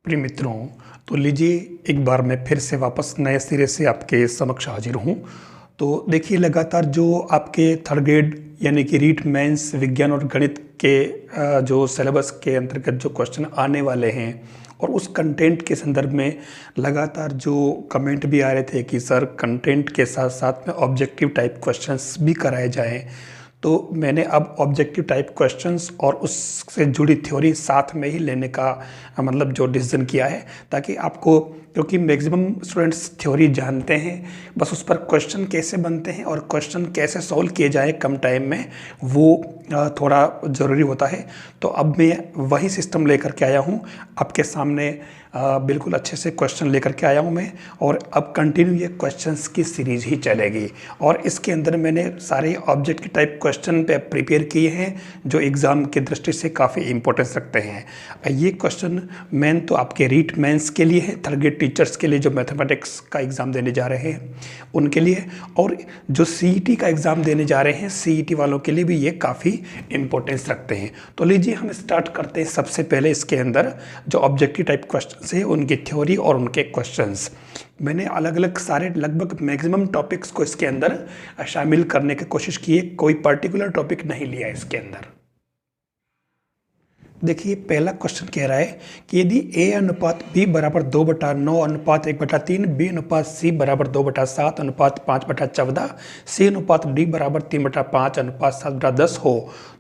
प्रिय मित्रों, तो लीजिए एक बार मैं फिर से वापस नए सिरे से आपके समक्ष हाजिर हूँ। तो देखिए लगातार जो आपके थर्ड ग्रेड यानी कि रीट मेंस विज्ञान और गणित के जो सिलेबस के अंतर्गत जो क्वेश्चन आने वाले हैं और उस कंटेंट के संदर्भ में लगातार जो कमेंट भी आ रहे थे कि सर कंटेंट के साथ साथ में ऑब्जेक्टिव टाइप क्वेश्चंस भी कराए जाएं। तो मैंने अब ऑब्जेक्टिव टाइप क्वेश्चंस और उससे जुड़ी थ्योरी साथ में ही लेने का मतलब जो डिसीजन किया है, ताकि आपको, क्योंकि मैक्सिमम स्टूडेंट्स थ्योरी जानते हैं, बस उस पर क्वेश्चन कैसे बनते हैं और क्वेश्चन कैसे सॉल्व किए जाए कम टाइम में, वो थोड़ा ज़रूरी होता है। तो अब मैं वही सिस्टम लेकर के आया हूँ आपके सामने, बिल्कुल अच्छे से क्वेश्चन लेकर के आया हूँ मैं। और अब कंटिन्यू ये क्वेश्चंस की सीरीज ही चलेगी और इसके अंदर मैंने सारे ऑब्जेक्टिव टाइप क्वेश्चन पे प्रिपेयर किए हैं जो एग्ज़ाम की दृष्टि से काफ़ी इंपॉर्टेंस रखते हैं। ये क्वेश्चन मेन तो आपके रीट मेंस के लिए है, थर्ड ग्रेड टीचर्स के लिए जो मैथमेटिक्स का एग्ज़ाम देने जा रहे हैं उनके लिए, और जो सीईटी का एग्ज़ाम देने जा रहे हैं सीईटी वालों के लिए भी ये काफ़ी इंपॉर्टेंस रखते हैं। तो लीजिए हम स्टार्ट करते हैं सबसे पहले इसके अंदर जो ऑब्जेक्टिव टाइप क्वेश्चन से उनकी थ्योरी और उनके क्वेश्चंस। मैंने अलग अलग सारे लगभग मैक्सिमम टॉपिक्स को इसके अंदर शामिल करने की कोशिश की है, कोई पर्टिकुलर टॉपिक नहीं लिया इसके अंदर। देखिए पहला क्वेश्चन कह रहा है कि यदि a अनुपात b बराबर 2/9 अनुपात 1/3, b अनुपात c बराबर 2/7 अनुपात 5/14, c अनुपात d बराबर 3/5 अनुपात 7/10 हो,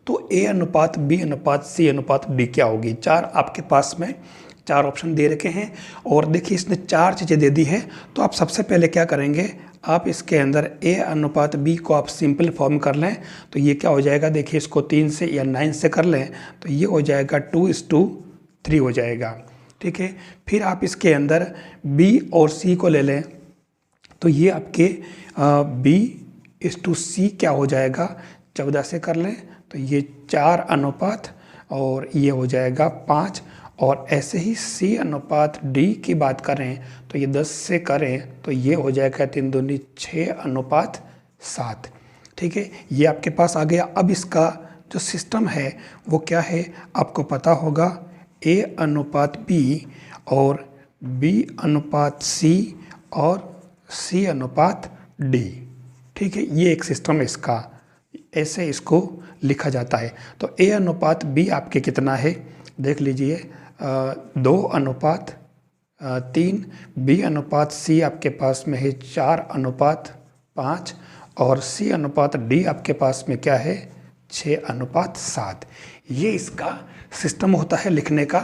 तो a अनुपात b अनुपात c अनुपात d क्या होगी। चार आपके पास में चार ऑप्शन दे रखे हैं और देखिए इसने चार चीज़ें दे दी है। तो आप सबसे पहले क्या करेंगे, आप इसके अंदर a अनुपात b को आप सिंपल फॉर्म कर लें तो ये क्या हो जाएगा, देखिए इसको 3 से या 9 से कर लें तो ये हो जाएगा 2:3 हो जाएगा। ठीक है, फिर आप इसके अंदर b और c को ले लें तो ये आपके b:c क्या हो जाएगा, 14 से कर लें तो ये 4 अनुपात और ये हो जाएगा 5। और ऐसे ही c अनुपात d की बात करें तो ये 10 से करें तो ये हो जाएगा 3 दूनी 6 अनुपात 7। ठीक है, ये आपके पास आ गया। अब इसका जो सिस्टम है वो क्या है, आपको पता होगा a अनुपात b और b अनुपात c और c अनुपात d। ठीक है, ये एक सिस्टम है इसका, ऐसे इसको लिखा जाता है। तो a अनुपात b आपके कितना है, देख लीजिए 2 अनुपात 3, b अनुपात c आपके पास में है 4 अनुपात 5 और c अनुपात d आपके पास में क्या है 6 अनुपात 7। ये इसका सिस्टम होता है लिखने का।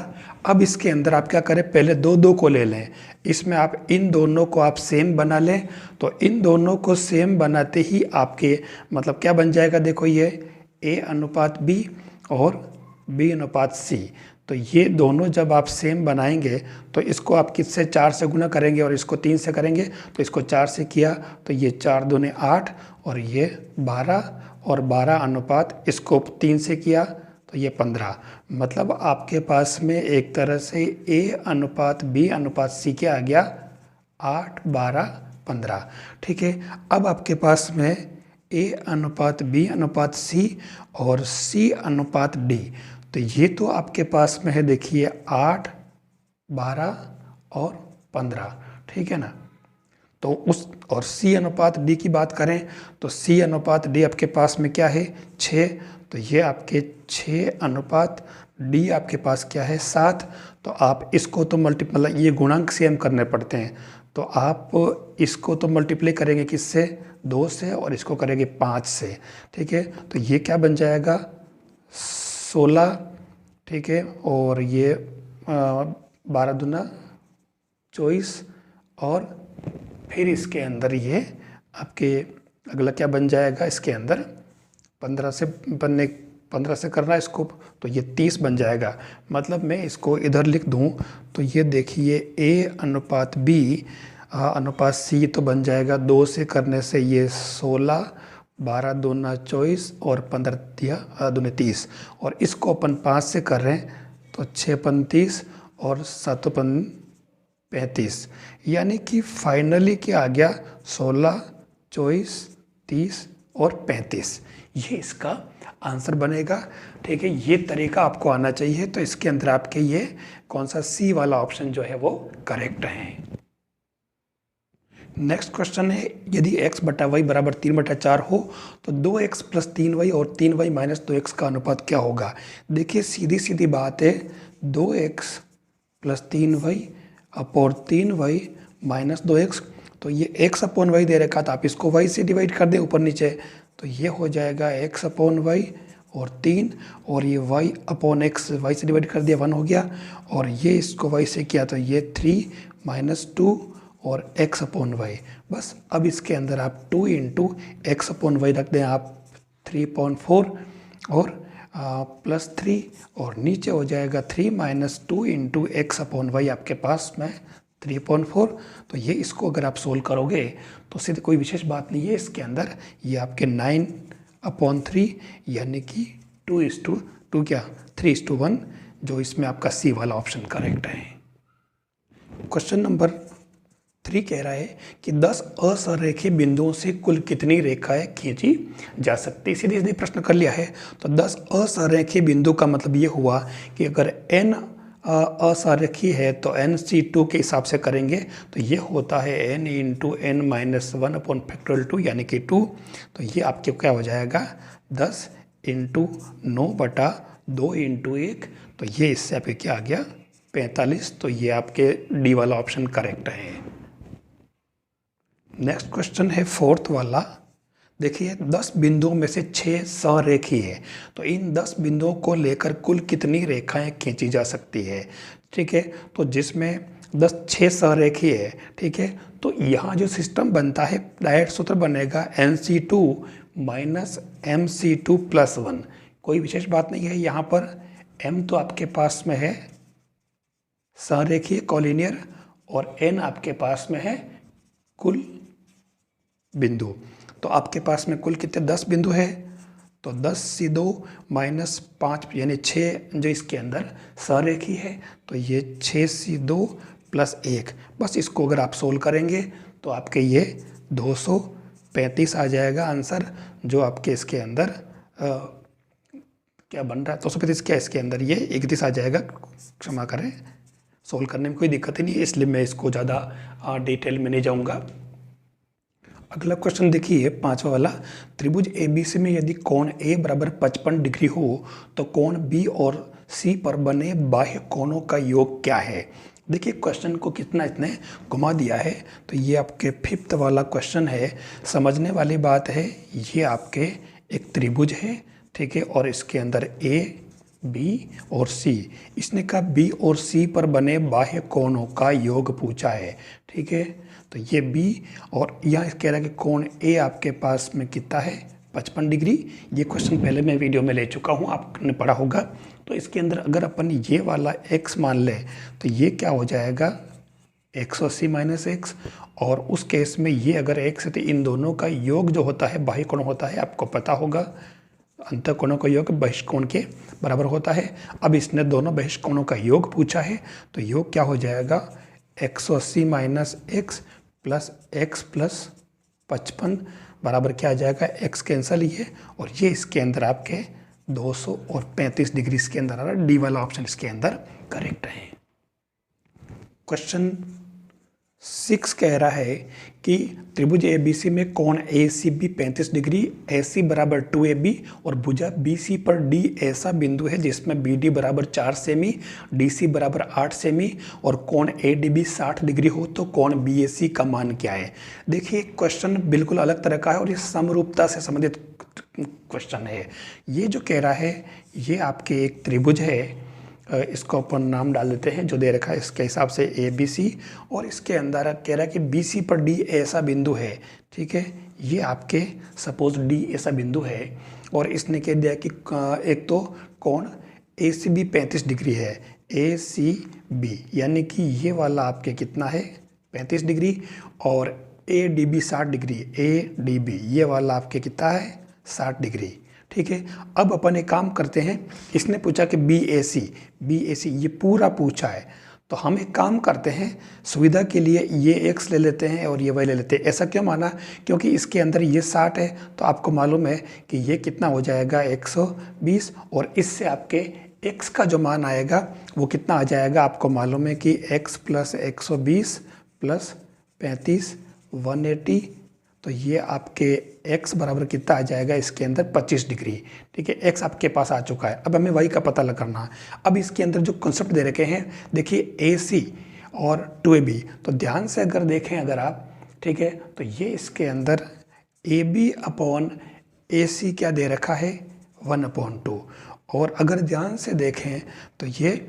अब इसके अंदर आप क्या करें, पहले दो दो को ले लें, इसमें आप इन दोनों को आप सेम बना लें। तो इन दोनों को सेम बनाते ही आपके मतलब क्या बन जाएगा, देखो ये a अनुपात b और b अनुपात c। तो ये दोनों जब आप सेम बनाएंगे तो इसको आप किससे 4 से गुना करेंगे और इसको 3 से करेंगे। तो इसको 4 से किया तो ये 4 दूने 8 और ये 12 और 12 अनुपात इसको 3 से किया तो ये 15। मतलब आपके पास में एक तरह से a अनुपात b अनुपात c क्या आ गया 8, 12, 15। ठीक है, अब आपके पास में a अनुपात b अनुपात c और c अनुपात d। तो ये तो आपके पास में है, देखिए 8, 12 और 15। ठीक है ना। तो उस और c अनुपात d की बात करें तो c अनुपात d आपके पास में क्या है 6। तो ये आपके 6 अनुपात d आपके पास क्या है 7। तो आप इसको तो मल्टीप्लाई, ये गुणांक सेम करने पड़ते हैं, तो आप इसको तो मल्टीप्लाई करेंगे किससे 2 से और इसको करेंगे 5 से। ठीक है, तो ये क्या बन जाएगा 16। ठीक है, और ये 12 दूना 24 और फिर इसके अंदर ये आपके अगला क्या बन जाएगा, इसके अंदर 15 से करना है इसको तो ये 30 बन जाएगा। मतलब मैं इसको इधर लिख दूं तो ये देखिए a अनुपात b अनुपात c तो बन जाएगा 2 से करने से ये 16, 12 दूना 24 और 15 दूने 30 और इसको अपन 5 से कर रहे हैं तो 6 पन 30 और 7 पन 35। यानी कि फाइनली क्या आ गया 16, 24, 30 और 35। ये इसका आंसर बनेगा। ठीक है, ये तरीका आपको आना चाहिए। तो इसके अंदर आपके ये कौन सा सी वाला ऑप्शन जो है वो करेक्ट है। नेक्स्ट क्वेश्चन है, यदि x बटा वाई बराबर 3/4 हो तो 2x प्लस 3y और 3y माइनस 2x का अनुपात क्या होगा। देखिए सीधी सीधी बात है, 2x plus 3y upon 3y minus 2x, तो ये x अपॉन वाई दे रखा था, आप इसको y से डिवाइड कर दें ऊपर नीचे, तो ये हो जाएगा x अपॉन वाई और 3, और ये y अपॉन x y से डिवाइड कर दिया 1 हो गया, और ये इसको y से किया तो ये 3 माइनस 2 और x अपॉन वाई। बस अब इसके अंदर आप 2 इंटू एक्स अपॉन वाई रख दें आप 3.4 और प्लस 3, और नीचे हो जाएगा 3 minus 2 into X upon Y, आपके पास में 3.4। तो ये इसको अगर आप सोल्व करोगे तो सीधे कोई विशेष बात नहीं है इसके अंदर, ये आपके 9/3 यानी कि 2:2 क्या 3:1, जो इसमें आपका सी वाला ऑप्शन करेक्ट है। क्वेश्चन नंबर 3 कह रहा है कि 10 असरेखीय बिंदुओं से कुल कितनी रेखाएं खींची जा सकती है। सीधे सीधे प्रश्न कर लिया है। तो 10 असरेखीय बिंदु का मतलब ये हुआ कि अगर n असरेखीय है तो NC2 के हिसाब से करेंगे, तो ये होता है n into n minus 1 upon factorial 2 यानी कि 2। तो ये आपके क्या हो जाएगा 10 इंटू 9/2 इंटू 1, तो ये इससे आपके क्या आ गया 45। तो ये आपके डी वाला ऑप्शन करेक्ट है। नेक्स्ट क्वेश्चन है 4th वाला। देखिए 10 बिंदुओं में से 6 सरेखीय है, तो इन 10 बिंदुओं को लेकर कुल कितनी रेखाएं खींची जा सकती है। ठीक है, तो जिसमें 6 सरेखीय है, ठीक है, तो यहाँ जो सिस्टम बनता है डायरेक्ट सूत्र बनेगा NC2 माइनस MC2 प्लस 1। कोई विशेष बात नहीं है यहाँ पर, M तो आपके पास में है सरेखीय कॉलिनियर, और N आपके पास में है कुल बिंदु। तो आपके पास में कुल कितने 10 बिंदु है, तो 10C2 माइनस 5 यानी 6 जो इसके अंदर सरेखीय है, तो ये 6C2 प्लस 1। बस इसको अगर आप सोल्व करेंगे तो आपके ये 235 आ जाएगा आंसर, जो आपके इसके अंदर क्या बन रहा है 235 क्या इसके अंदर ये 31 आ जाएगा। क्षमा करें, सोल्व करने में कोई दिक्कत ही नहीं है, इसलिए मैं इसको ज़्यादा डिटेल में नहीं जाऊँगा। अगला क्वेश्चन देखिए 5वां वाला, त्रिभुज ABC में यदि कोण A बराबर 55 डिग्री हो तो कोण B और C पर बने बाह्य कोणों का योग क्या है। देखिए क्वेश्चन को कितना इतने घुमा दिया है। तो ये आपके 5th वाला क्वेश्चन है। समझने वाली बात है, ये आपके एक त्रिभुज है, ठीक है, और इसके अंदर A B और C, इसने कहा B और C पर बने बाह्य कोणों का योग पूछा है। ठीक है, तो ये B और यहाँ कह रहा है कि कोण A आपके पास में कितना है 55 डिग्री। ये क्वेश्चन पहले मैं वीडियो में ले चुका हूँ, आपने पढ़ा होगा। तो इसके अंदर अगर अपन ये वाला x मान ले तो ये क्या हो जाएगा 180 माइनस x, और उस केस में ये अगर x है तो इन दोनों का योग जो होता है बाह्य कोण होता है, आपको पता होगा अंतःकोणों का योग बहिष्कोण के बराबर होता है। अब इसने दोनों बहिष्कोणों का योग पूछा है, तो योग क्या हो जाएगा 180 minus x plus x plus 55 बराबर क्या आ जाएगा x कैंसल ही है, और ये इसके अंदर आपके 235 डिग्री इसके अंदर आ रहा है। डी वाला ऑप्शन इसके अंदर करेक्ट है। क्वेश्चन 6 कह रहा है कि त्रिभुज ABC में कोण ACB 35 डिग्री, AC बराबर 2AB और भुजा BC पर D ऐसा बिंदु है जिसमें BD बराबर 4 सेमी, DC बराबर 8 सेमी और कोण ADB 60 डिग्री हो तो कोण BAC का मान क्या है। देखिए क्वेश्चन बिल्कुल अलग तरह का है और ये समरूपता से संबंधित क्वेश्चन है। ये जो कह रहा है ये आपके एक त्रिभुज है, इसको अपन नाम डाल देते हैं जो दे रखा है इसके हिसाब से ABC, और इसके अंदर कह रहा है कि BC पर D ऐसा बिंदु है। ठीक है, ये आपके सपोज D ऐसा बिंदु है, और इसने कह दिया कि एक तो कोण ACB 35 डिग्री है, ACB यानी कि ये वाला आपके कितना है 35 डिग्री, और ADB 60 डिग्री, ADB ये वाला आपके कितना है 60 डिग्री। ठीक है, अब अपन एक काम करते हैं, इसने पूछा कि BAC ये पूरा पूछा है, तो हम एक काम करते हैं, सुविधा के लिए ये x ले लेते हैं और ये y ले लेते हैं। ऐसा क्यों माना? क्योंकि इसके अंदर ये 60 है, तो आपको मालूम है कि ये कितना हो जाएगा 120, और इससे आपके x का जो मान आएगा वो कितना आ जाएगा? आपको मालूम है कि x प्लस 120 प्लस 35 180, तो ये आपके x बराबर कितना आ जाएगा? इसके अंदर 25 डिग्री। ठीक है, x आपके पास आ चुका है। अब हमें y का पता करना है। अब इसके अंदर जो कॉन्सेप्ट दे रखे हैं, देखिए AC और 2AB, तो ध्यान से अगर देखें अगर आप, ठीक है, तो ये इसके अंदर AB अपॉन AC क्या दे रखा है? 1/2। और अगर ध्यान से देखें तो ये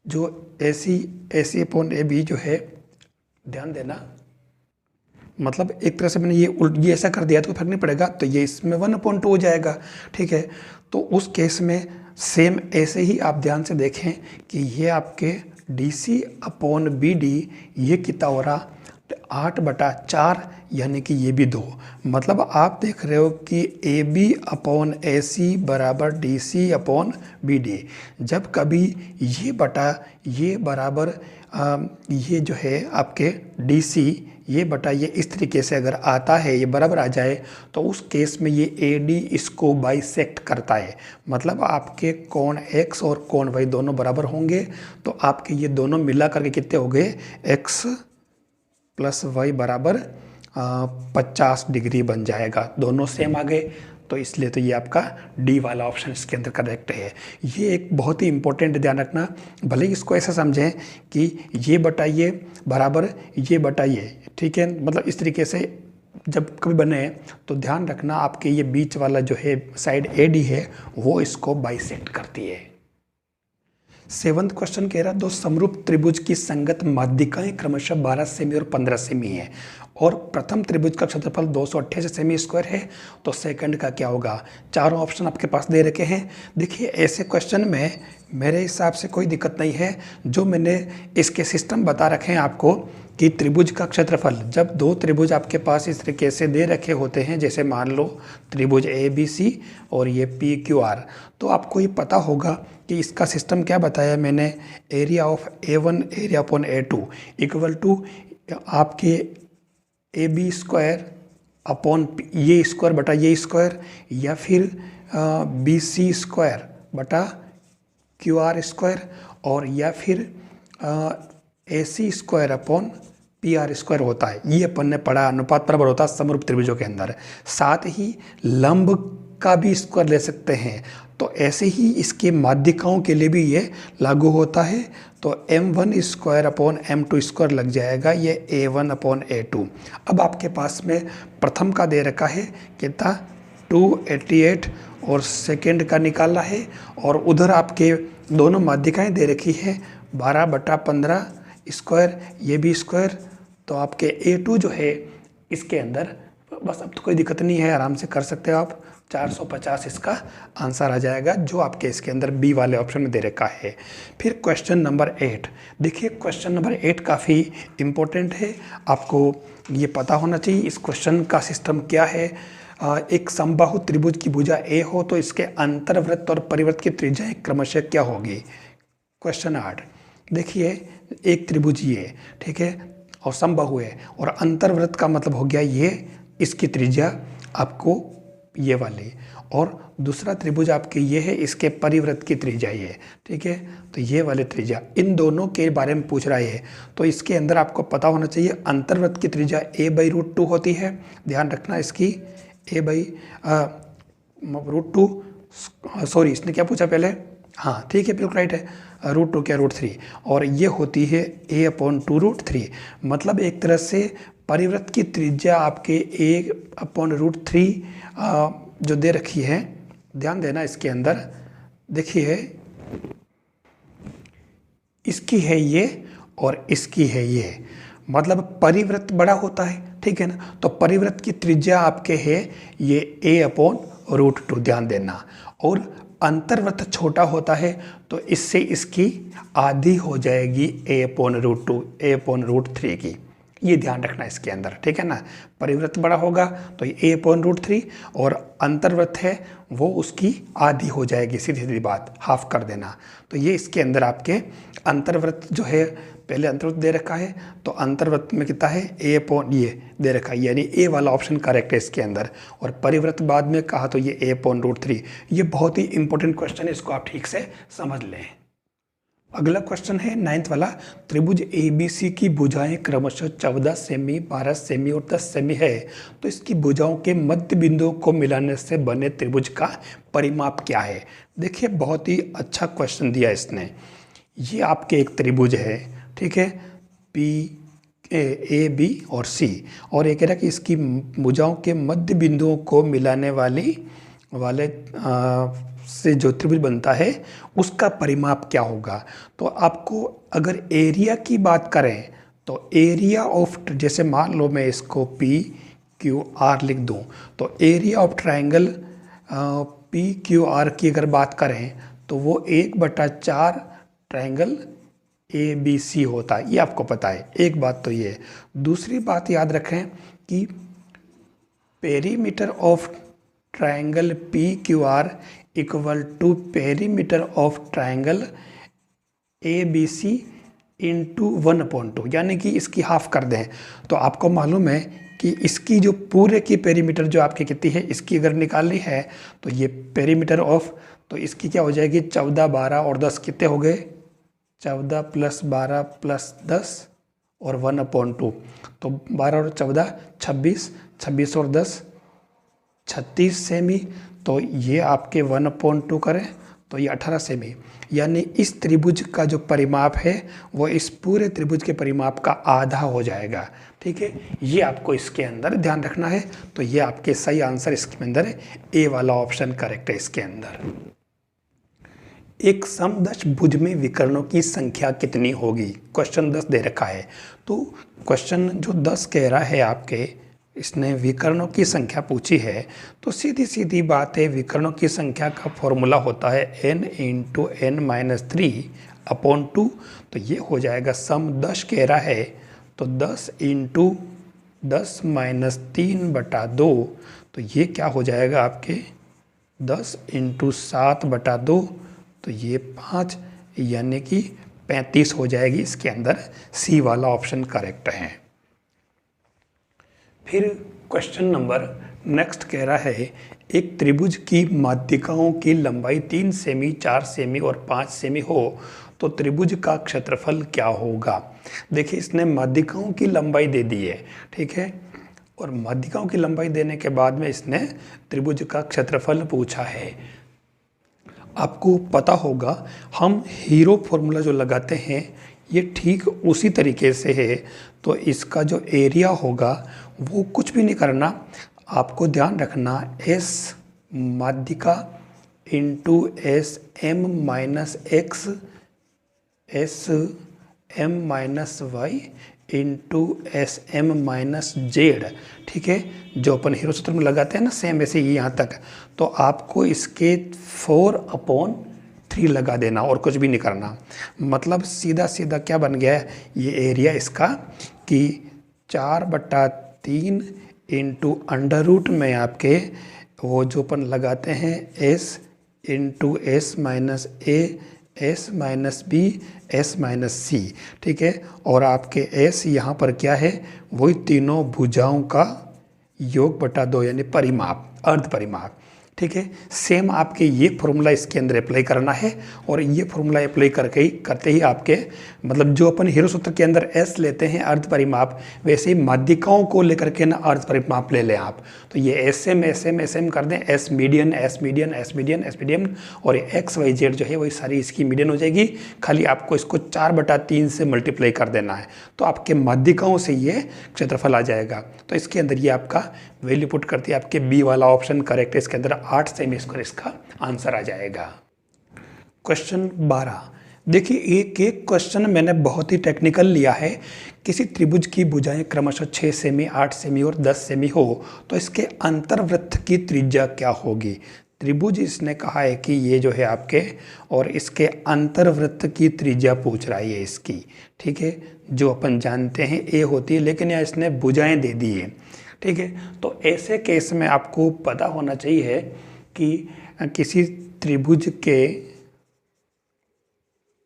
जो AC अपॉन AB जो है, ध्यान देना, मतलब एक तरह से मैंने ये ऐसा कर दिया तो फर्क नहीं पड़ेगा, तो ये इसमें 1/2 हो जाएगा। ठीक है, तो उस केस में सेम ऐसे ही आप ध्यान से देखें कि ये आपके DC अपॉन BD ये कितना हो रहा? 8/4, यानी कि ये भी 2। मतलब आप देख रहे हो कि AB अपॉन AC बराबर DC अपॉन BD। जब कभी ये बटा ये बराबर ये जो है आपके DC ये बटा ये इस तरीके से अगर आता है, ये बराबर आ जाए, तो उस केस में ये AD इसको बाइसेक्ट करता है। मतलब आपके कोण X और कोण Y दोनों बराबर होंगे, तो आपके ये दोनों मिला करके कितने हो गए? X प्लस Y बराबर 50 डिग्री बन जाएगा। दोनों सेम आ गए, तो इसलिए तो ये आपका डी वाला ऑप्शन इसके अंदर करेक्ट है। ये एक बहुत ही इंपॉर्टेंट ध्यान रखना, भले ही इसको ऐसा समझें कि ये बटा ये बराबर ये बटा ये, ठीक है, मतलब इस तरीके से जब कभी बने तो ध्यान रखना आपके ये बीच वाला जो है साइड AD है वो इसको बाइसेक्ट करती है। 7th क्वेश्चन कह रहा, दो समरूप त्रिभुज की संगत माध्यिकाएं क्रमशः 12 सेमी और 15 सेमी है, और प्रथम त्रिभुज का क्षेत्रफल 288 सेमी स्क्वायर है, तो सेकंड का क्या होगा? चारों ऑप्शन आपके पास दे रखे हैं। देखिए ऐसे क्वेश्चन में मेरे हिसाब से कोई दिक्कत नहीं है। जो मैंने इसके सिस्टम बता रखे हैं आपको कि त्रिभुज का क्षेत्रफल, जब दो त्रिभुज आपके पास इस तरीके से दे रखे होते हैं, जैसे मान लो त्रिभुज ABC और ये PQR, तो आपको ये पता होगा कि इसका सिस्टम क्या बताया मैंने, area of A1 area upon A2 equal to आपके AB स्क्वायर अपॉन ये स्क्वायर बटा ये स्क्वायर, या फिर BC स्क्वायर बटा QR स्क्वायर, और या फिर AC square upon PR square होता है। ये अपन ने पढ़ा, अनुपात बराबर होता है समरूप त्रिभुजों के अंदर। साथ ही लंब का भी स्क्वायर ले सकते हैं, तो ऐसे ही इसके माध्यिकाओं के लिए भी ये लागू होता है। तो M1 square upon M2 square लग जाएगा ये A1 अपॉन A2। अब आपके पास में प्रथम का दे रखा है कितना 288, और सेकंड का निकाला है, और उधर आपके दोनों माध्यिकाएं दे रखी है 12/15 स्क्वायर, ये भी स्क्वायर। तो आपके A2 जो है इसके अंदर, बस अब तो कोई दिक्कत नहीं है, आराम से कर सकते हो आप, 450 इसका आंसर आ जाएगा, जो आपके इसके अंदर बी वाले ऑप्शन में दे रखा है। फिर क्वेश्चन नंबर 8, देखिए क्वेश्चन नंबर 8 काफ़ी इम्पोर्टेंट है, आपको ये पता होना चाहिए इस क्वेश्चन का सिस्टम क्या है। एक समबाहु त्रिभुज की भुजा A हो तो इसके अंतर्वृत्त और परिवृत्त की त्रिज्याएं क्रमशः क्या होगी? क्वेश्चन 8, देखिए एक त्रिभुज ये, ठीक है, और समबाहु है, और अंतर्वृत्त का मतलब हो गया ये, इसकी त्रिज्या आपको ये वाली, और दूसरा त्रिभुज आपके ये है, इसके परिवृत्त की त्रिज्या ये, ठीक है, तो ये वाले त्रिज्या, इन दोनों के बारे में पूछ रहा है। तो इसके अंदर आपको पता होना चाहिए अंतर्वृत्त की त्रिज्या A/√2 होती है, ध्यान रखना इसकी A/√2, सॉरी इसने क्या पूछा पहले, हाँ ठीक है बिल्कुल राइट है, √2 क्या √3, और ये होती है A/2√3। मतलब एक तरह से परिवृत्त की त्रिज्या आपके A/√3 जो दे रखी है, ध्यान देना इसके अंदर, देखिए इसकी है ये और इसकी है ये, मतलब परिवृत्त बड़ा होता है, ठीक है ना, तो परिवृत्त की त्रिज्या आपके है ये A/√2, ध्यान देना, और अंतर्वृत्त छोटा होता है तो इससे इसकी आधी हो जाएगी A/√2 A/√3 की। ये ध्यान रखना इसके अंदर, ठीक है ना। परिवृत्त बड़ा होगा तो ये a/√3 और अंतर्वृत्त है वो उसकी आधी हो जाएगी, सीधी सीधी बात, हाफ कर देना। तो ये इसके अंदर आपके अंतर्वृत्त जो है, पहले अंतर्वृत्त दे रखा है तो अंतर्वृत्त में कितना है ये दे रखा है, यानी ए वाला ऑप्शन करेक्ट है इसके अंदर। और परिवृत्त बाद में कहा तो ये a/√3। ये बहुत ही इंपॉर्टेंट क्वेश्चन है, इसको आप ठीक से समझ लें। अगला क्वेश्चन है 9th वाला, त्रिभुज ABC की भुजाएं क्रमशः 14 सेमी, 12 सेमी और 10 सेमी है, तो इसकी भुजाओं के मध्य बिंदुओं को मिलाने से बने त्रिभुज का परिमाप क्या है। देखिए बहुत ही अच्छा क्वेश्चन दिया इसने। ये आपके एक त्रिभुज है, ठीक है, A, B और C, और ये कह रहा है कि इसकी भुजाओं के मध्य बिंदुओं को मिलाने वाले से जो त्रिभुज बनता है उसका परिमाप क्या होगा। तो आपको अगर एरिया की बात करें तो एरिया ऑफ, जैसे मान लो मैं इसको PQR लिख दूं, तो एरिया ऑफ ट्रायंगल PQR की अगर बात करें तो वो 1/4 ट्रायंगल ABC होता है, ये आपको पता है। एक बात तो ये। दूसरी बात याद रखें कि perimeter of triangle PQR equal to perimeter of triangle ABC into 1/2, यानी कि इसकी हाफ कर दें तो आपको मालूम है कि इसकी जो पूरे की पेरीमीटर जो आपकी कितनी है, इसकी अगर निकालनी है तो ये पेरीमीटर ऑफ, तो इसकी क्या हो जाएगी 14, 12 और 10 कितने हो गए, 14 + 12 + 10 और 1/2, तो 12 और 14 26, 26 और 10 36 सेमी, तो ये आपके 1/2 करें तो ये 18 सेमी, यानी इस त्रिभुज का जो परिमाप है वो इस पूरे त्रिभुज के परिमाप का आधा हो जाएगा, ठीक है। ये आपको इसके अंदर ध्यान रखना है। तो ये आपके सही आंसर इसके अंदर ए वाला ऑप्शन करेक्ट है इसके अंदर। एक समदश भुज में विकर्णों की संख्या कितनी होगी, क्वेश्चन 10 दे रखा है। तो क्वेश्चन जो 10 कह रहा है आपके, इसने विकर्णों की संख्या पूछी है, तो सीधी सीधी बात है, विकर्णों की संख्या का फॉर्मूला होता है n × n-3/2। तो ये हो जाएगा सम 10 कह रहा है तो 10 × 10 - 3/2, तो ये क्या हो जाएगा आपके 10 × 7/2, तो ये 5, यानी कि 35 हो जाएगी। इसके अंदर सी वाला ऑप्शन करेक्ट है। फिर क्वेश्चन नंबर नेक्स्ट कह रहा है, एक त्रिभुज की माध्यिकाओं की लंबाई 3 सेमी, 4 सेमी और 5 सेमी हो तो त्रिभुज का क्षेत्रफल क्या होगा। देखिए इसने माध्यिकाओं की लंबाई दे दी है, ठीक है, और माध्यिकाओं की लंबाई देने के बाद में इसने त्रिभुज का क्षेत्रफल पूछा है। आपको पता होगा हम हीरो फॉर्मूला जो लगाते हैं ये ठीक उसी तरीके से है। तो इसका जो एरिया होगा वो कुछ भी नहीं करना, आपको ध्यान रखना S माध्यिका into SM - X SM - Y into SM - Z, ठीक है, जो अपन हीरो सूत्र में लगाते हैं ना, सेम ऐसे ही यहाँ तक। तो आपको इसके 4/3 लगा देना और कुछ भी नहीं करना। मतलब सीधा सीधा क्या बन गया है ये एरिया इसका कि 4/3 इंटू √ में आपके वो जो अपन लगाते हैं S into S - A S - B S - C, ठीक है, और आपके S यहाँ पर क्या है, वही तीनों भुजाओं का योग बटा 2 यानी परिमाप, अर्ध परिमाप, ठीक है। सेम आपके ये फॉर्मूला इसके अंदर अप्लाई करना है, और ये फॉर्मूला अप्लाई करते ही आपके मतलब जो अपन हीरो सूत्र के अंदर S लेते हैं अर्ध परिमाप, वैसे ही माध्यिकाओं को लेकर के ना अर्ध परिमाप ले लें आप। तो ये SM कर दें, S मीडियन और ये XYZ जो है वही सारी इसकी मीडियन हो जाएगी। खाली आपको इसको 4/3 से मल्टीप्लाई कर देना है, तो आपके माध्यिकाओं से ये क्षेत्रफल आ जाएगा। तो इसके अंदर ये आपका वैल्यू पुट करती है, आपके बी वाला ऑप्शन करेक्ट है। इसके अंदर 8 सेमी स्क्वायर इसका आंसर आ जाएगा। क्वेश्चन 12, देखिए एक क्वेश्चन मैंने बहुत ही टेक्निकल लिया है। किसी त्रिभुज की भुजाएं क्रमशः 6 सेमी, 8 सेमी और 10 सेमी हो तो इसके अंतर्वृत्त की त्रिज्या क्या होगी। त्रिभुज इसने कहा है कि ये जो है आपके, और इसके अंतर्वृत्त की त्रिज्या पूछ रहा है इसकी, ठीक है, जो अपन जानते हैं ए होती है, लेकिन यहाँ इसने भुजाएं दे दी है, ठीक है। तो ऐसे केस में आपको पता होना चाहिए कि किसी त्रिभुज के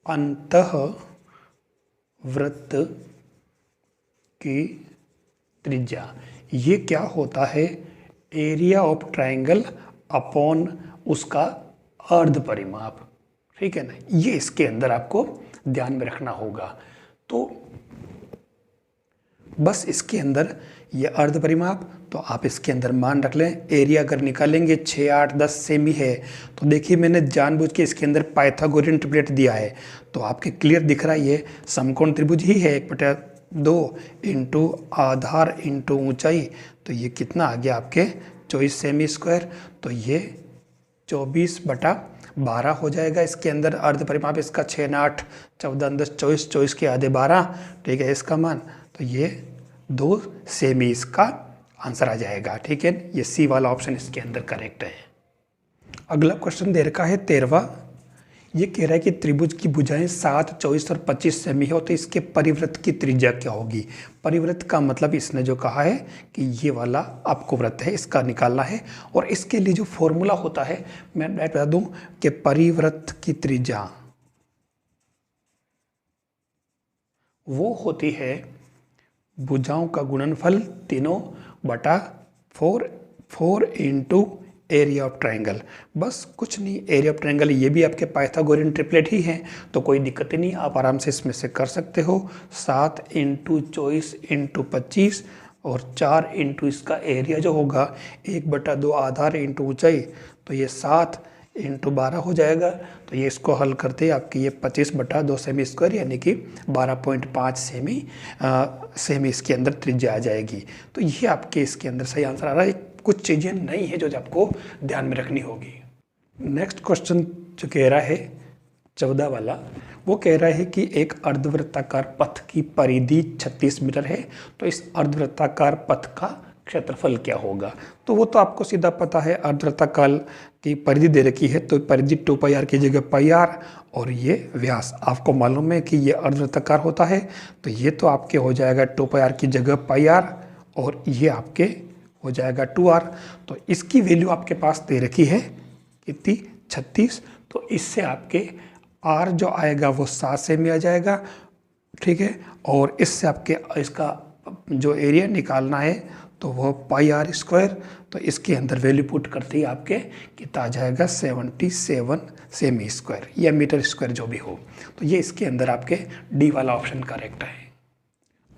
अंतःवृत्त की त्रिज्या, ये क्या होता है, एरिया ऑफ ट्रायंगल अपॉन उसका अर्ध परिमाप, ठीक है ना। ये इसके अंदर आपको ध्यान में रखना होगा। तो बस इसके अंदर ये अर्ध परिमाप, तो आप इसके अंदर मान रख लें। एरिया अगर निकालेंगे 6, 8, 10 सेमी है, तो देखिए मैंने जानबूझ के इसके अंदर पाइथागोरियन ट्रिपलेट दिया है, तो आपके क्लियर दिख रहा है ये समकोण त्रिभुज ही है, 1/2 इंटू आधार इंटू ऊंचाई, तो ये कितना आ गया आपके 24 सेमी स्क्वायर, तो ये 24/12 हो जाएगा। इसके अंदर अर्ध परिमाप इसका 6, 8, 14, 10, 24, 24 के आधे 12, ठीक है इसका मान, तो ये 2 सेमी इसका आंसर आ जाएगा, ठीक है। ये सी वाला ऑप्शन इसके अंदर करेक्ट है। अगला क्वेश्चन दे रखा है 13वां, ये कह रहा है कि त्रिभुज की भुजाएं 7, 24 और 25 सेमी हो, तो इसके परिवृत्त की त्रिज्या क्या होगी। परिवृत्त का मतलब इसने जो कहा है कि ये वाला आपको वृत्त है, इसका निकालना है, और इसके लिए जो फॉर्मूला होता है मैं बता दूं कि परिवृत्त की त्रिज्या वो होती है भुजाओं का गुणनफल तीनों बटा 4 इंटू एरिया ऑफ ट्रायंगल। बस कुछ नहीं, एरिया ऑफ ट्रायंगल ये भी आपके पाइथागोरियन ट्रिपलेट ही है, तो कोई दिक्कत ही नहीं, आप आराम से इसमें से कर सकते हो। 7 इंटू 24 इंटू 25 और 4 इंटू इसका एरिया जो होगा 1/2 आधार इंटू ऊंचाई, तो ये 7 इंटू 12 हो जाएगा। तो ये इसको हल करते आपकी ये 25/2 सेमी स्क्वायर यानी कि 12.5 सेमी इसके अंदर त्रिज्या आ जाएगी। तो ये आपके इसके अंदर सही आंसर आ रहा है। कुछ चीज़ें नहीं है जो आपको ध्यान में रखनी होगी। नेक्स्ट क्वेश्चन जो कह रहा है 14 वाला, वो कह रहा है कि एक अर्धवृत्ताकार पथ की परिधि 36 मीटर है, तो इस अर्धवृत्ताकार पथ का क्षेत्रफल क्या होगा। तो वो तो आपको सीधा पता है, अर्धवृत्ताकार की परिधि दे रखी है, तो परिधि 2πr की जगह πr, और ये व्यास आपको मालूम है कि ये अर्धवृत्ताकार होता है, तो ये तो आपके हो जाएगा 2πr की जगह πr, और ये आपके हो जाएगा 2r। तो इसकी वैल्यू आपके पास दे रखी है कितनी, 36, तो इससे आपके r जो आएगा वो 7 सेमी आ जाएगा, ठीक है। और इससे आपके इसका जो एरिया निकालना है तो वो πr², तो इसके अंदर वैल्यू पुट करते ही आपके कितना आ जाएगा 77 सेमी स्क्वायर या मीटर स्क्वायर जो भी हो। तो ये इसके अंदर आपके डी वाला ऑप्शन करेक्ट है।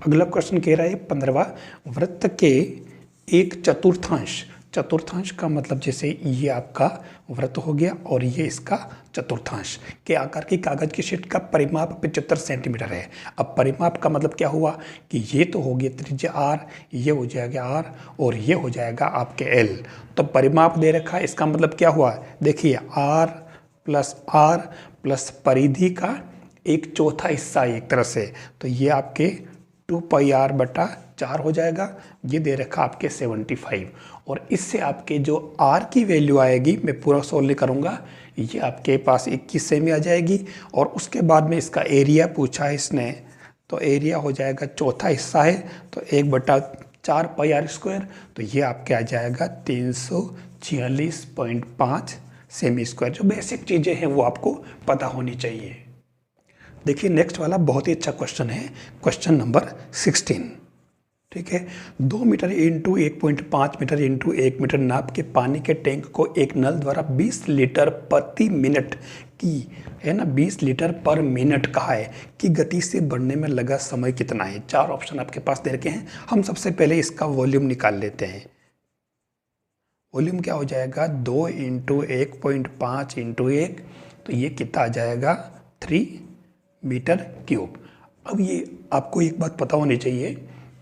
अगला क्वेश्चन कह रहा है 15वां, वृत्त के एक चतुर्थांश, चतुर्थांश का मतलब जैसे ये आपका वृत्त हो गया और ये इसका चतुर्थांश के आकार की कागज की शीट का परिमाप 75 सेंटीमीटर है। अब परिमाप का मतलब क्या हुआ कि ये तो हो गया त्रिज्या r, ये हो जाएगा r और ये हो जाएगा आपके l। तो परिमाप दे रखा है, इसका मतलब क्या हुआ, देखिए r प्लस परिधि का 1/4 हिस्सा एक तरह से, तो ये आपके 2πr/4 हो जाएगा। ये दे रखा आपके 75, और इससे आपके जो r की वैल्यू आएगी, मैं पूरा सोल्व नहीं करूँगा, ये आपके पास 21 सेमी आ जाएगी। और उसके बाद में इसका एरिया पूछा है इसने, तो एरिया हो जाएगा 1/4 हिस्सा है, तो 1/4 πr², तो ये आपके आ जाएगा 346.5 सेमी स्क्वायर। जो बेसिक चीज़ें हैं वो आपको पता होनी चाहिए। देखिए नेक्स्ट वाला बहुत ही अच्छा क्वेश्चन है, क्वेश्चन नंबर 16, ठीक है। 2 metre into 1.5 metre into 1 metre नाप के पानी के टैंक को एक नल द्वारा 20 लीटर प्रति मिनट की, है ना, 20 लीटर पर मिनट कहा है कि गति से बढ़ने में लगा समय कितना है। 4 ऑप्शन आपके पास दे रखे हैं। हम सबसे पहले इसका वॉल्यूम निकाल लेते हैं। वॉल्यूम क्या हो जाएगा, 2 इंटू 1.5 इंटू 1, तो ये कितना आ जाएगा 3 मीटर क्यूब। अब ये आपको एक बात पता होनी चाहिए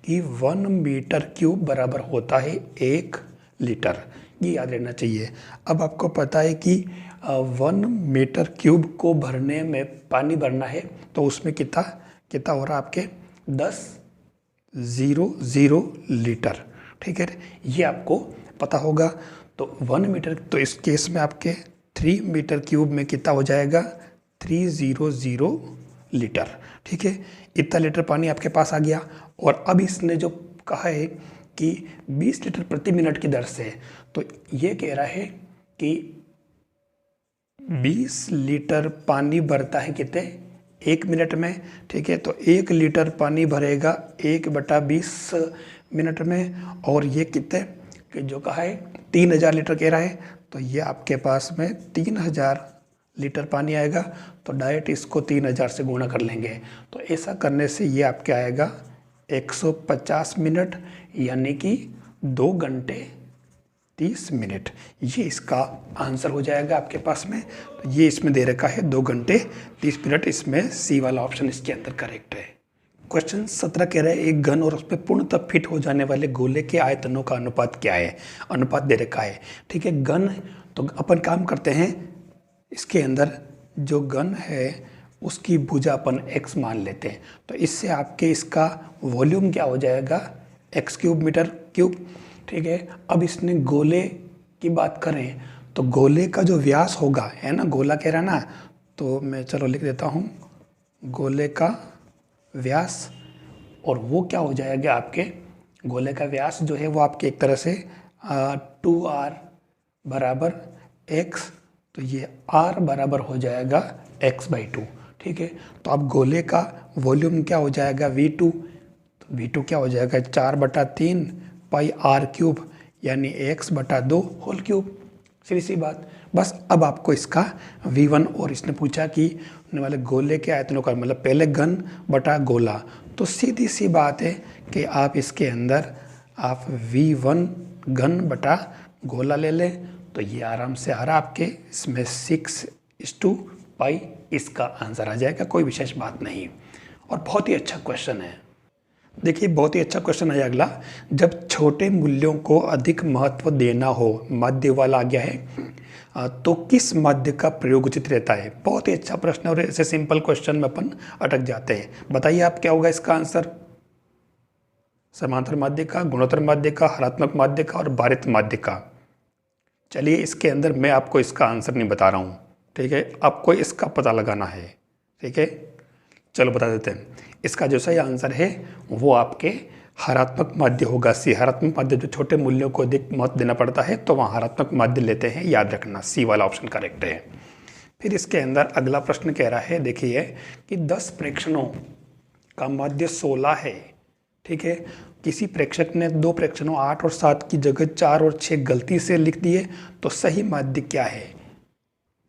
कि 1 मीटर क्यूब बराबर होता है 1 लीटर, ये याद रहना चाहिए। अब आपको पता है कि 1 मीटर क्यूब को भरने में पानी भरना है, तो उसमें कितना हो रहा है आपके 10,000 लीटर, ठीक है, ये आपको पता होगा। तो 1 मीटर, तो इस केस में आपके 3 मीटर क्यूब में कितना हो जाएगा, 300 लीटर। ठीक है, इतना लीटर पानी आपके पास आ गया। और अब इसने जो कहा है कि 20 लीटर प्रति मिनट की दर से, तो ये कह रहा है कि 20 लीटर पानी भरता है कितने, 1 मिनट में। ठीक है, तो 1 लीटर पानी भरेगा 1/20 मिनट में। और ये कितने कि जो कहा है 3000 लीटर कह रहा है, तो ये आपके पास में 3000 लीटर पानी आएगा। तो डायरेक्ट इसको 3000 से गुणा कर लेंगे। तो ऐसा करने से ये आपके आएगा 150 मिनट, यानी कि 2 घंटे 30 मिनट। ये इसका आंसर हो जाएगा आपके पास में। तो ये इसमें दे रखा है 2 घंटे 30 मिनट, इसमें सी वाला ऑप्शन इसके अंदर करेक्ट है। क्वेश्चन 17 कह रहा है एक घन और उस पर पूर्णतः फिट हो जाने वाले गोले के आयतनों का अनुपात क्या है। अनुपात दे रखा है। ठीक है, घन, तो अपन काम करते हैं, इसके अंदर जो घन है उसकी भुजा अपन x मान लेते हैं। तो इससे आपके इसका वॉल्यूम क्या हो जाएगा, x³ मीटर क्यूब। ठीक है, अब इसने गोले की बात करें तो गोले का जो व्यास होगा, है ना, गोला कह रहा है ना, तो मैं चलो लिख देता हूँ गोले का व्यास। और वो क्या हो जाएगा आपके, गोले का व्यास जो है वो आपके एक तरह से 2r बराबर x, तो ये r बराबर हो जाएगा x/2। ठीक है, तो अब गोले का वॉल्यूम क्या हो जाएगा v2, तो v2 क्या हो जाएगा 4/3 पाई r³ यानी x/2 होल क्यूब। सीधी सी बात। बस अब आपको इसका v1, और इसने पूछा कि होने वाले गोले के आयतनों का, मतलब पहले घन बटा गोला, तो सीधी सी बात है कि आप इसके अंदर आप v1 घन बटा गोला ले लें, तो ये आराम से आ रहा आपके इसमें 6:पाई इसका आंसर आ जाएगा, कोई विशेष बात नहीं। और बहुत ही अच्छा क्वेश्चन है। देखिए बहुत ही अच्छा क्वेश्चन है अगला, जब छोटे मूल्यों को अधिक महत्व देना हो, माध्य वाला आ गया है, तो किस माध्य का प्रयोग उचित रहता है। बहुत ही अच्छा प्रश्न, और ऐसे सिंपल क्वेश्चन में अपन अटक जाते हैं। बताइए आप क्या होगा इसका आंसर, समांतर माध्य का, गुणोत्तर माध्य का, हरात्मक माध्य का और भारित माध्य का। चलिए इसके अंदर मैं आपको इसका आंसर नहीं बता रहा हूँ, ठीक है, आपको इसका पता लगाना है। ठीक है, चलो बता देते हैं। इसका जो सही आंसर है वो आपके हरात्मक माध्य होगा, सी। हरात्मक माध्य, जो छोटे मूल्यों को अधिक महत्व देना पड़ता है तो वहाँ हरात्मक माध्य लेते हैं, याद रखना, सी वाला ऑप्शन करेक्ट है। फिर इसके अंदर अगला प्रश्न कह रहा है, देखिए कि 10 प्रेक्षणों का माध्य 16 है। ठीक है, किसी प्रेक्षक ने 2 प्रेक्षणों 8 और 7 की जगह 4 और 6 गलती से लिख दिए, तो सही माध्य क्या है।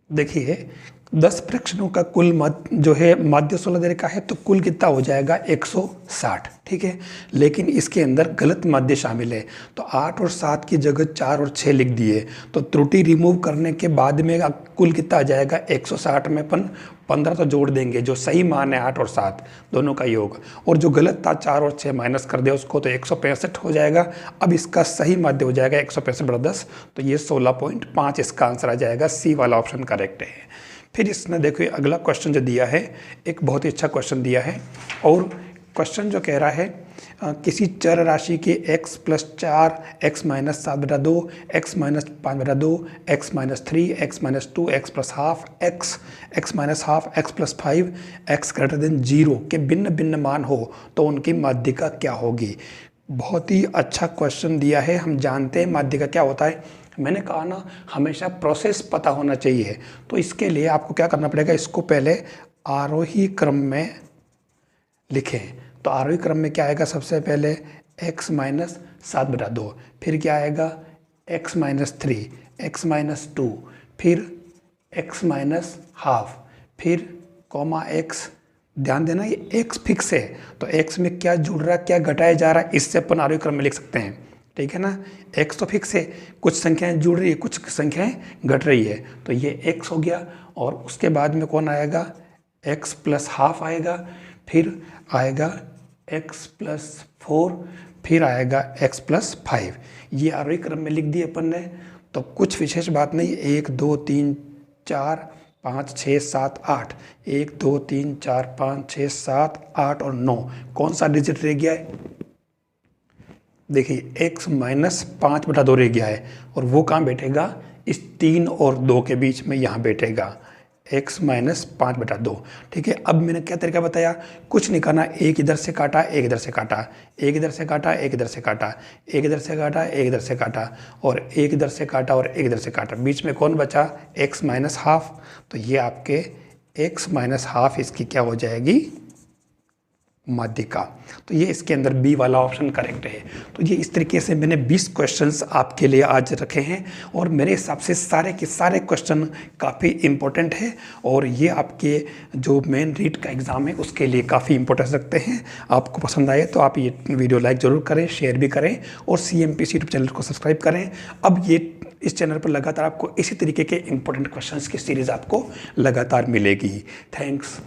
देखिए 10 प्रेक्षणों का कुल माध्य जो है, माध्य 16 दे रखा है, तो कुल कितना हो जाएगा 160। ठीक है, लेकिन इसके अंदर गलत माध्य शामिल है, तो 8 और 7 की जगह 4 और 6 लिख दिए, तो त्रुटि रिमूव करने के बाद में कुल कितना आ जाएगा 160 में अपन 15 तो जोड़ देंगे, जो सही मान है 8 और 7 दोनों का योग, और जो गलत था 4 और 6 माइनस कर दिया उसको, तो 165 हो जाएगा। अब इसका सही माध्य हो जाएगा 165/10, तो ये 16.5 इसका आंसर आ जाएगा, सी वाला ऑप्शन करेक्ट है। फिर इसने देखिए अगला क्वेश्चन जो दिया है, एक बहुत ही अच्छा क्वेश्चन दिया है, और क्वेश्चन जो कह रहा है किसी चर राशि के x + 4, x - 7/2, x - 5/2, x - 3, x - 2, x + ½ x, x - ½ x + 5, x > 0 के भिन्न भिन्न मान हो तो उनकी माध्यिका क्या होगी। बहुत ही अच्छा क्वेश्चन दिया है। हम जानते हैं माध्यिका क्या होता है, मैंने कहा ना हमेशा प्रोसेस पता होना चाहिए। तो इसके लिए आपको क्या करना पड़ेगा, इसको पहले आरोही क्रम में लिखें। तो आरोही क्रम में क्या आएगा, सबसे पहले x - 7/2, फिर क्या आएगा x - 3, x - 2, फिर x - ½ फिर कॉमा x। ध्यान देना ये x फिक्स है, तो x में क्या जुड़ रहा है क्या घटाया जा रहा है, इससे अपन आरोही क्रम में लिख सकते हैं। ठीक है ना, x तो फिक्स है, कुछ संख्याएं जुड़ रही है, कुछ संख्याएं घट रही है, तो ये x हो गया। और उसके बाद में कौन आएगा, x + ½ आएगा, फिर आएगा x + 4, फिर आएगा x + 5। ये आरोही क्रम में लिख दिए अपन ने, तो कुछ विशेष बात नहीं। 1 2 3 4 5 6 7 8, 1 2 3 4 5 6 7 8 और 9, कौन सा डिजिट रह गया है, देखिए x माइनस 5/2 रह गया है और वो कहाँ बैठेगा, इस 3 और 2 के बीच में यहाँ बैठेगा x माइनस 5/2। ठीक है, अब मैंने क्या तरीका बताया, कुछ नहीं करना, एक इधर से काटा, एक इधर से काटा, एक इधर से काटा, एक इधर से काटा, एक इधर से काटा, एक इधर से काटा, और एक इधर से काटा और एक इधर से काटा, बीच में कौन बचा, x माइनस हाफ। तो ये आपके x माइनस हाफ इसकी क्या हो जाएगी, माध्यिका। तो ये इसके अंदर बी वाला ऑप्शन करेक्ट है। तो ये इस तरीके से मैंने 20 क्वेश्चंस आपके लिए आज रखे हैं और मेरे हिसाब से सारे के सारे क्वेश्चन काफ़ी इंपॉर्टेंट है और ये आपके जो मेन रीट का एग्ज़ाम है उसके लिए काफ़ी इंपॉर्टेंस रखते हैं। आपको पसंद आए तो आप ये वीडियो लाइक ज़रूर करें, शेयर भी करें और CMPC यूट्यूब चैनल को सब्सक्राइब करें। अब ये इस चैनल पर लगातार आपको इसी तरीके के इंपॉर्टेंट क्वेश्चंस की सीरीज़ आपको लगातार मिलेगी। थैंक्स।